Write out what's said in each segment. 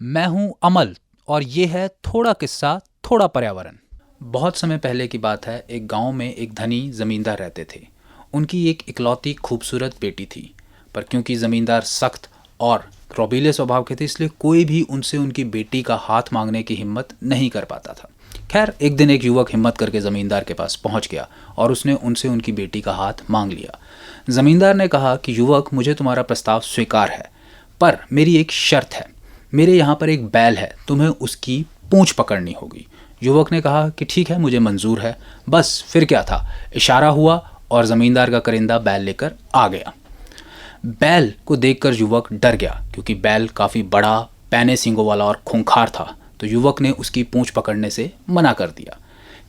मैं हूं अमल और ये है थोड़ा किस्सा थोड़ा पर्यावरण। बहुत समय पहले की बात है। एक गांव में एक धनी जमींदार रहते थे। उनकी एक इकलौती खूबसूरत बेटी थी, पर क्योंकि जमींदार सख्त और रौबीले स्वभाव के थे, इसलिए कोई भी उनसे उनकी बेटी का हाथ मांगने की हिम्मत नहीं कर पाता था। खैर, एक दिन एक युवक हिम्मत करके जमींदार के पास पहुंच गया और उसने उनसे उनकी बेटी का हाथ मांग लिया। जमींदार ने कहा कि युवक, मुझे तुम्हारा प्रस्ताव स्वीकार है, पर मेरी एक शर्त है। मेरे यहाँ पर एक बैल है, तुम्हें उसकी पूंछ पकड़नी होगी। युवक ने कहा कि ठीक है, मुझे मंजूर है। बस फिर क्या था, इशारा हुआ और जमींदार का करिंदा बैल लेकर आ गया। बैल को देखकर युवक डर गया, क्योंकि बैल काफ़ी बड़ा, पैने सींगों वाला और खूंखार था। तो युवक ने उसकी पूंछ पकड़ने से मना कर दिया।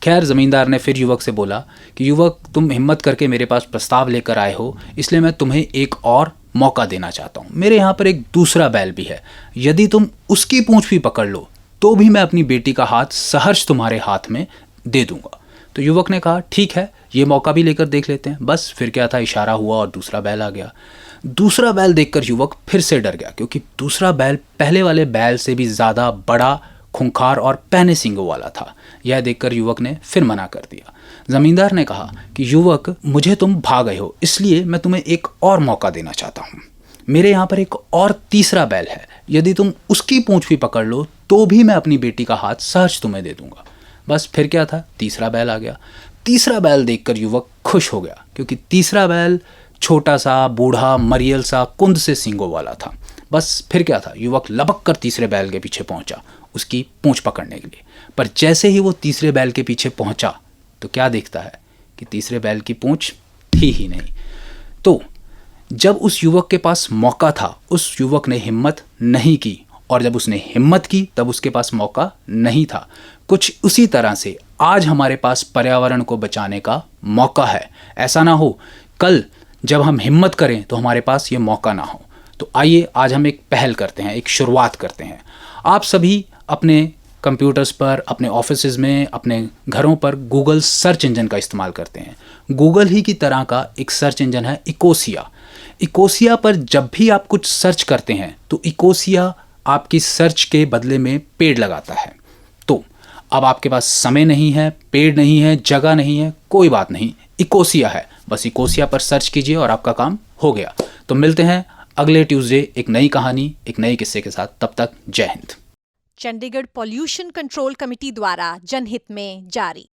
खैर, जमींदार ने फिर युवक से बोला कि युवक, तुम हिम्मत करके मेरे पास प्रस्ताव लेकर आए हो, इसलिए मैं तुम्हें एक और मौका देना चाहता हूँ। मेरे यहाँ पर एक दूसरा बैल भी है, यदि तुम उसकी पूंछ भी पकड़ लो तो भी मैं अपनी बेटी का हाथ सहर्ष तुम्हारे हाथ में दे दूंगा। तो युवक ने कहा ठीक है, ये मौका भी लेकर देख लेते हैं। बस फिर क्या था, इशारा हुआ और दूसरा बैल आ गया। दूसरा बैल देखकर युवक फिर से डर गया, क्योंकि दूसरा बैल पहले वाले बैल से भी ज़्यादा बड़ा, खूंखार और पैने सींगों वाला था। यह देखकर युवक ने फिर मना कर दिया। जमींदार ने कहा कि युवक, मुझे तुम भाग गए हो, इसलिए मैं तुम्हें एक और मौका देना चाहता हूँ। मेरे यहाँ पर एक और तीसरा बैल है, यदि तुम उसकी पूंछ भी पकड़ लो तो भी मैं अपनी बेटी का हाथ सहज तुम्हें दे दूंगा। बस फिर क्या था, तीसरा बैल आ गया। तीसरा बैल देखकर युवक खुश हो गया, क्योंकि तीसरा बैल छोटा सा, बूढ़ा, मरियल सा, कुंद से सींगों वाला था। बस फिर क्या था, युवक लपक कर तीसरे बैल के पीछे पहुंचा उसकी पूंछ पकड़ने के लिए। पर जैसे ही वो तीसरे बैल के पीछे पहुंचा तो क्या देखता है कि तीसरे बैल की पूंछ थी ही नहीं। तो जब उस युवक के पास मौका था, उस युवक ने हिम्मत नहीं की, और जब उसने हिम्मत की तब उसके पास मौका नहीं था। कुछ उसी तरह से आज हमारे पास पर्यावरण को बचाने का मौका है। ऐसा ना हो कल जब हम हिम्मत करें तो हमारे पास ये मौका ना हो। तो आइए आज हम एक पहल करते हैं, एक शुरुआत करते हैं। आप सभी अपने कंप्यूटर्स पर, अपने ऑफिसेज में, अपने घरों पर गूगल सर्च इंजन का इस्तेमाल करते हैं। गूगल ही की तरह का एक सर्च इंजन है इकोसिया। इकोसिया पर जब भी आप कुछ सर्च करते हैं तो इकोसिया आपकी सर्च के बदले में पेड़ लगाता है। तो अब आपके पास समय नहीं है, पेड़ नहीं है, जगह नहीं है, कोई बात नहीं, इकोसिया है। बस इकोसिया पर सर्च कीजिए और आपका काम हो गया। तो मिलते हैं अगले ट्यूसडे एक नई कहानी, एक नए किस्से के साथ। तब तक जय Hind. Chandigarh pollution control committee द्वारा जनहित में जारी।